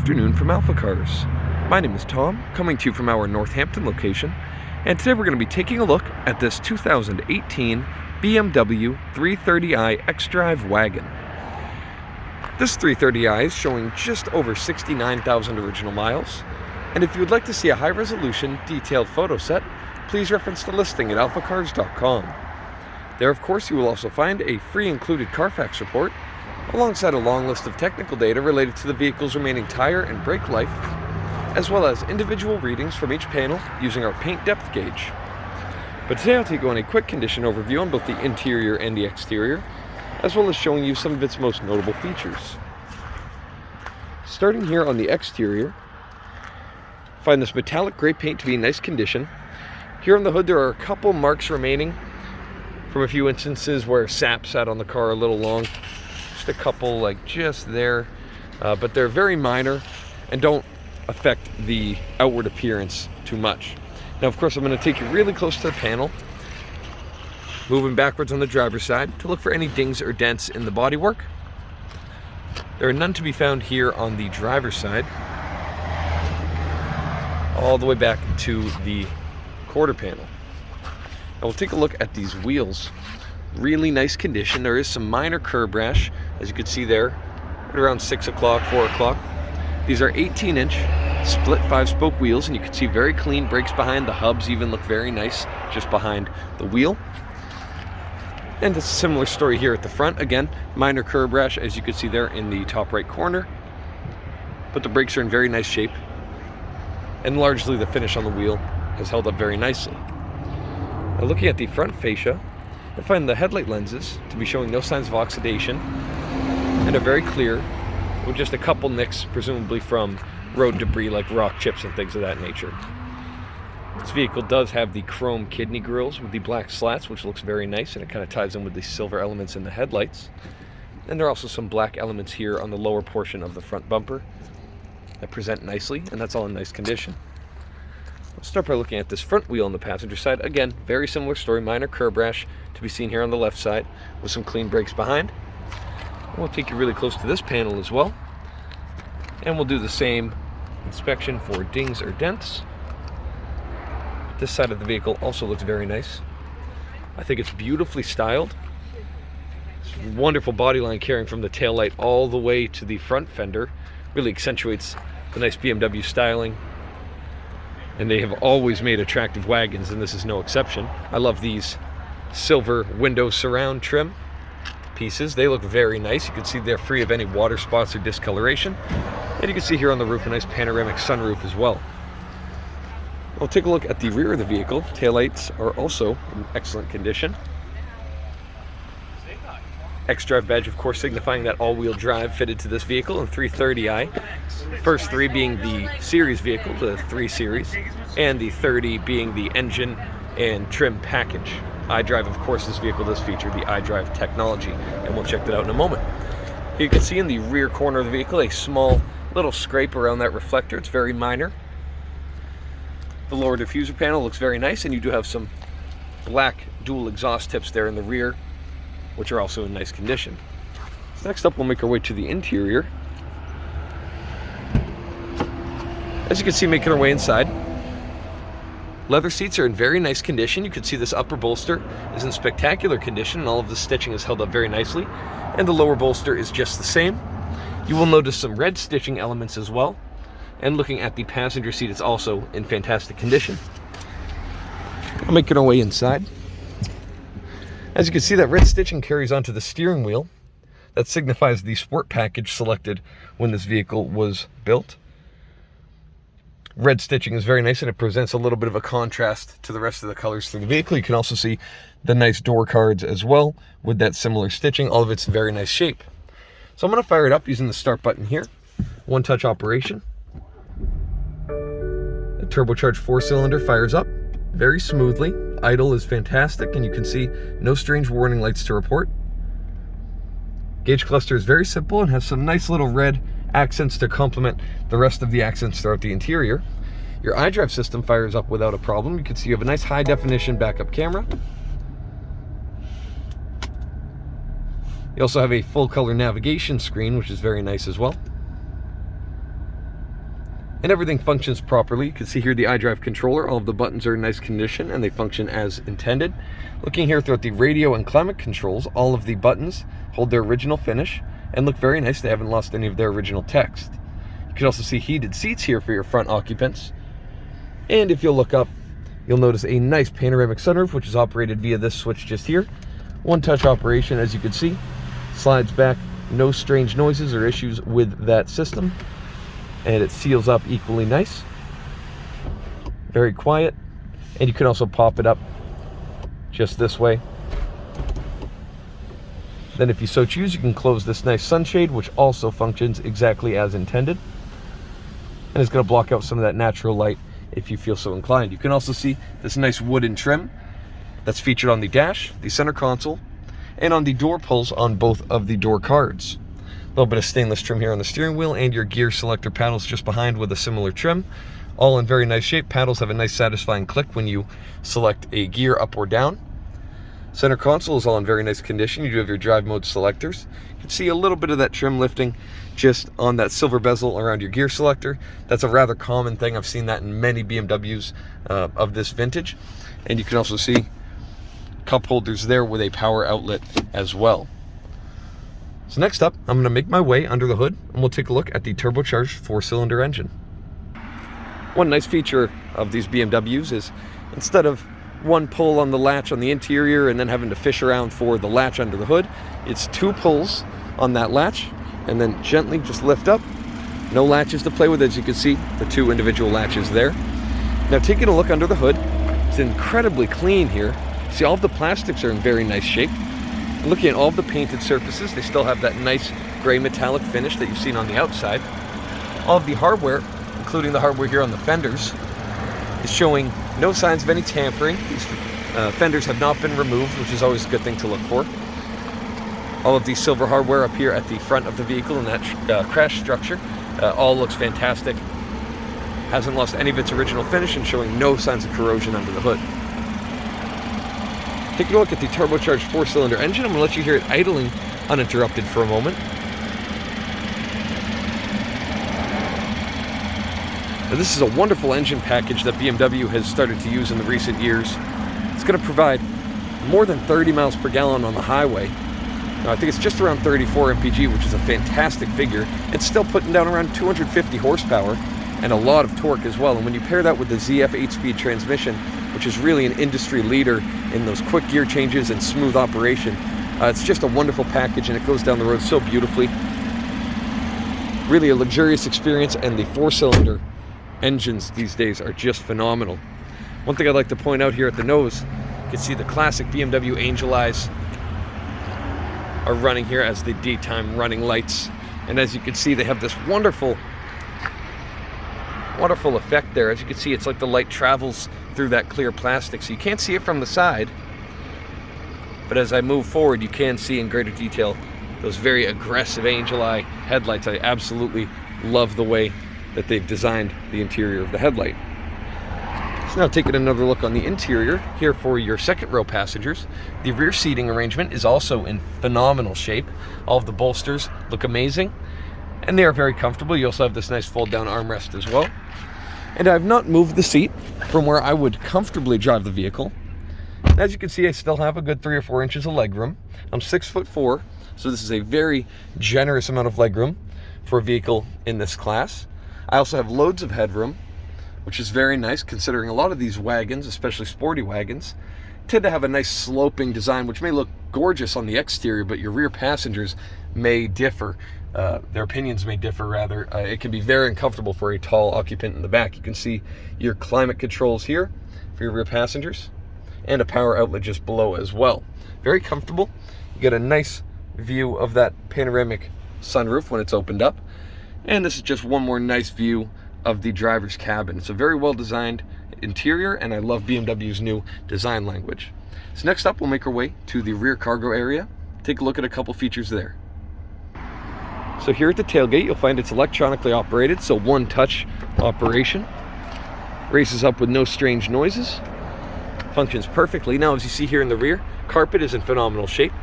afternoon from AlphaCars. My name is Tom, coming to you from our Northampton location, and today we're going to be taking a look at this 2018 BMW 330i xDrive wagon. This 330i is showing just over 69,000 original miles, and if you would like to see a high-resolution, detailed photo set, please reference the listing at alphacars.com. There, of course, you will also find a free included Carfax report, alongside a long list of technical data related to the vehicle's remaining tire and brake life, as well as individual readings from each panel using our paint depth gauge. But today I'll take you on a quick condition overview on both the interior and the exterior, as well as showing you some of its most notable features. Starting here on the exterior, find this metallic gray paint to be in nice condition. Here on the hood there are a couple marks remaining from a few instances where sap sat on the car a little long. A couple like just there, but they're very minor and don't affect the outward appearance too much. Now, of course, I'm going to take you really close to the panel, moving backwards on the driver's side to look for any dings or dents in the bodywork. There are none to be found here on the driver's side, all the way back to the quarter panel. Now we'll take a look at these wheels. Really nice condition. There is some minor curb rash, as you can see there, right around 6 o'clock, 4 o'clock. These are 18-inch split 5-spoke wheels, and you can see very clean brakes behind. The hubs even look very nice just behind the wheel. And a similar story here at the front. Again, minor curb rash, as you can see there in the top right corner. But the brakes are in very nice shape, and largely the finish on the wheel has held up very nicely. Now, looking at the front fascia, I find the headlight lenses to be showing no signs of oxidation and are very clear, with just a couple nicks, presumably from road debris like rock chips and things of that nature. This vehicle does have the chrome kidney grills with the black slats, which looks very nice, and it kind of ties in with the silver elements in the headlights. And there are also some black elements here on the lower portion of the front bumper that present nicely, and that's all in nice condition. Let's start by looking at this front wheel on the passenger side. Again, very similar story, minor curb rash to be seen here on the left side with some clean brakes behind. And we'll take you really close to this panel as well. And we'll do the same inspection for dings or dents. This side of the vehicle also looks very nice. I think it's beautifully styled. It's a wonderful body line carrying from the taillight all the way to the front fender. Really accentuates the nice BMW styling. And they have always made attractive wagons, and this is no exception. I love these silver window surround trim pieces. They look very nice. You can see they're free of any water spots or discoloration. And you can see here on the roof a nice panoramic sunroof as well. We'll take a look at the rear of the vehicle. Taillights are also in excellent condition. xDrive badge, of course, signifying that all-wheel drive fitted to this vehicle in 330i. First 3 being the series vehicle, the 3 Series, and the 30 being the engine and trim package. iDrive, of course, this vehicle does feature the iDrive technology, and we'll check that out in a moment. Here you can see in the rear corner of the vehicle a small little scrape around that reflector. It's very minor. The lower diffuser panel looks very nice, and you do have some black dual exhaust tips there in the rear, which are also in nice condition. So next up, we'll make our way to the interior. As you can see, making our way inside, leather seats are in very nice condition. You can see this upper bolster is in spectacular condition, and all of the stitching is held up very nicely. And the lower bolster is just the same. You will notice some red stitching elements as well. And looking at the passenger seat, it's also in fantastic condition. We're making our way inside. As you can see, that red stitching carries onto the steering wheel. That signifies the sport package selected when this vehicle was built. Red stitching is very nice, and it presents a little bit of a contrast to the rest of the colors through the vehicle. You can also see the nice door cards as well with that similar stitching. All of it's in very nice shape. So I'm going to fire it up using the start button here. One-touch operation. The turbocharged 4-cylinder fires up very smoothly. Idle is fantastic, and you can see no strange warning lights to report. Gauge cluster is very simple and has some nice little red accents to complement the rest of the accents throughout the interior. Your iDrive system fires up without a problem. You can see you have a nice high definition backup camera. You also have a full color navigation screen, which is very nice as well. and everything functions properly. You can see here the iDrive controller. All of the buttons are in nice condition and they function as intended. Looking here throughout the radio and climate controls, all of the buttons hold their original finish and look very nice. They haven't lost any of their original text. You can also see heated seats here for your front occupants. And if you'll look up, you'll notice a nice panoramic sunroof, which is operated via this switch just here. One-touch operation, as you can see. Slides back, no strange noises or issues with that system. And it seals up equally nice. Very quiet. And you can also pop it up just this way. Then if you so choose, you can close this nice sunshade, which also functions exactly as intended. And it's going to block out some of that natural light if you feel so inclined. You can also see this nice wooden trim that's featured on the dash, the center console, and on the door pulls on both of the door cards. A little bit of stainless trim here on the steering wheel, and your gear selector paddles just behind with a similar trim. All in very nice shape. Paddles have a nice satisfying click when you select a gear up or down. Center console is all in very nice condition. You do have your drive mode selectors. You can see a little bit of that trim lifting just on that silver bezel around your gear selector. That's a rather common thing. I've seen that in many BMWs of this vintage. And you can also see cup holders there with a power outlet as well. So next up, I'm going to make my way under the hood and we'll take a look at the turbocharged 4-cylinder engine. One nice feature of these BMWs is instead of one pull on the latch on the interior and then having to fish around for the latch under the hood, it's 2 pulls on that latch and then gently just lift up. No latches to play with, as you can see, the 2 individual latches there. Now taking a look under the hood, it's incredibly clean here. See, all of the plastics are in very nice shape. Looking at all of the painted surfaces, they still have that nice gray metallic finish that you've seen on the outside. All of the hardware, including the hardware here on the fenders, is showing no signs of any tampering. These fenders have not been removed, which is always a good thing to look for. All of the silver hardware up here at the front of the vehicle and that crash structure all looks fantastic. Hasn't lost any of its original finish and showing no signs of corrosion under the hood. Taking a look at the turbocharged 4-cylinder engine, I'm going to let you hear it idling uninterrupted for a moment. Now, this is a wonderful engine package that BMW has started to use in the recent years. It's going to provide more than 30 miles per gallon on the highway. Now, I think it's just around 34 mpg, which is a fantastic figure. It's still putting down around 250 horsepower and a lot of torque as well. And when you pair that with the ZF 8-speed transmission, which is really an industry leader in those quick gear changes and smooth operation, it's just a wonderful package and it goes down the road so beautifully. Really a luxurious experience, and the 4-cylinder engines these days are just phenomenal. One thing I'd like to point out here at the nose, you can see the classic BMW angel eyes are running here as the daytime running lights. And as you can see, they have this wonderful effect there. As you can see, it's like the light travels through that clear plastic, so you can't see it from the side, but as I move forward you can see in greater detail those very aggressive angel eye headlights. I absolutely love the way that they've designed the interior of the headlight. So now taking another look on the interior here for your second row passengers. The rear seating arrangement is also in phenomenal shape. All of the bolsters look amazing and they are very comfortable. You also have this nice fold down armrest as well. And I've not moved the seat from where I would comfortably drive the vehicle. As you can see, I still have a good 3 or 4 inches of legroom. I'm 6'4", so this is a very generous amount of legroom for a vehicle in this class. I also have loads of headroom, which is very nice considering a lot of these wagons, especially sporty wagons, tend to have a nice sloping design, which may look gorgeous on the exterior, but your rear passengers may differ. Their opinions may differ, rather. It can be very uncomfortable for a tall occupant in the back. You can see your climate controls here for your rear passengers and a power outlet just below as well. Very comfortable. You get a nice view of that panoramic sunroof when it's opened up. And this is just one more nice view of the driver's cabin. It's a very well designed interior, and I love BMW's new design language. So next up, we'll make our way to the rear cargo area. Take a look at a couple features there. So here at the tailgate, you'll find it's electronically operated, so one-touch operation. Races up with no strange noises. Functions perfectly. Now, as you see here in the rear, carpet is in phenomenal shape.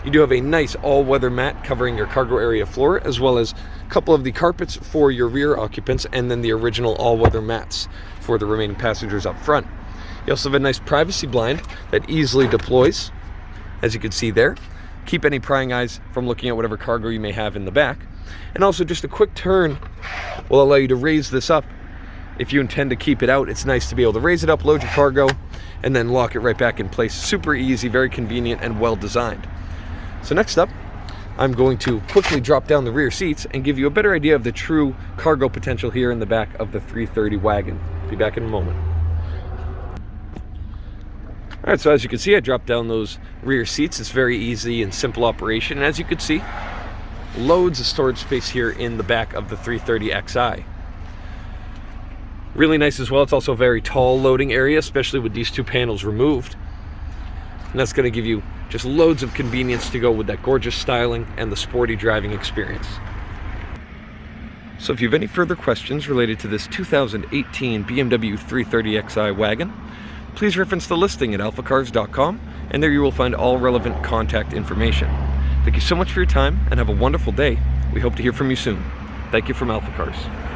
You do have a nice all-weather mat covering your cargo area floor, as well as a couple of the carpets for your rear occupants, and then the original all-weather mats for the remaining passengers up front. You also have a nice privacy blind that easily deploys, as you can see there. Keep any prying eyes from looking at whatever cargo you may have in the back. And also just a quick turn will allow you to raise this up. If you intend to keep it out, it's nice to be able to raise it up, load your cargo, and then lock it right back in place. Super easy, very convenient, and well designed. So next up, I'm going to quickly drop down the rear seats and give you a better idea of the true cargo potential here in the back of the 330 wagon. Be back in a moment. All right, so as you can see, I dropped down those rear seats. It's very easy and simple operation. And as you can see, loads of storage space here in the back of the 330xi. Really nice as well. It's also a very tall loading area, especially with these two panels removed. And that's going to give you just loads of convenience to go with that gorgeous styling and the sporty driving experience. So if you have any further questions related to this 2018 BMW 330xi wagon, please reference the listing at alphacars.com, and there you will find all relevant contact information. Thank you so much for your time, and have a wonderful day. We hope to hear from you soon. Thank you from AlphaCars.